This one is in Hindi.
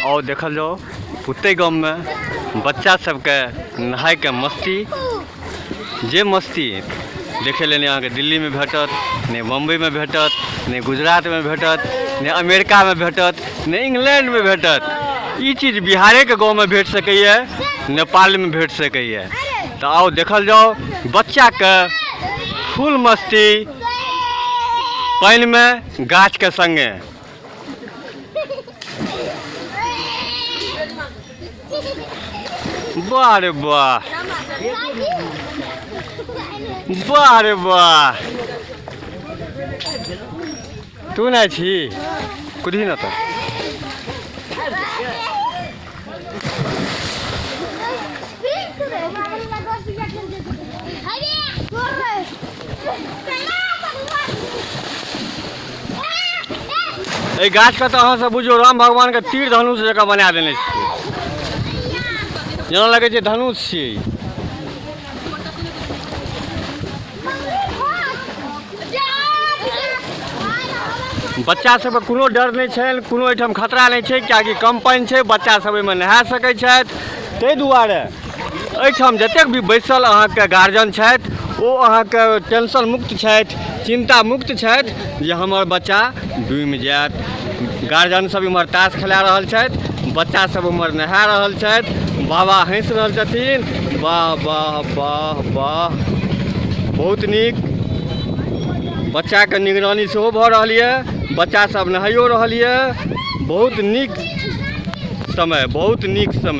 और देखल जाओ पुते गाँव में बच्चा सबके नहाय के मस्ती जे मस्ती देखे ले अहाँ के दिल्ली में भेटत, नहीं बम्बई में भेटत, नहीं गुजरात में भेटत, नहीं अमेरिका में भेटत, नहीं इंग्लैंड में भेटत। ये चीज़ बिहारे के गाँव में भेट सकैए, नेपाल में भेट सकैए। तो आओ देखल जाओ बच्चा के फुल मस्ती पानी में गाछ के संगे। वाह रे वाह, वाह रे वाह, तू नहीं छी कुछ ही ना तो गाछ का तो अहाँ सब बुझो राम भगवान के तीर धनुष जगह बना देने जना लगे छै धनुष छियै। बच्चा सब के कोनो डर नहीं छै, कोनो एठाम खतरा नहीं छै, कियाकि कम पानि छै, बच्चा सब एहिमे नहा सकै छथि। ताहि दुआरे एहिठाम जतेक भी बैसल अहाँके गार्जियन छथि ओ अहाँके टेंशन मुक्त छथि, चिंता मुक्त छथि जे हमर बच्चा डूबि जायत। गार्जियन सब इम्हर ताश खेला रहल छथि, बच्चा सब उम्हर नहा रहल छथि, बाबा हंस रहल छथिन। वाह वाह वाह वाह, बहुत नीक। बच्चा के निगरानी सेहो भऽ रहल यऽ, बच्चा सब नहाइयो रहल यऽ। बहुत नीक समय, बहुत नीक समय।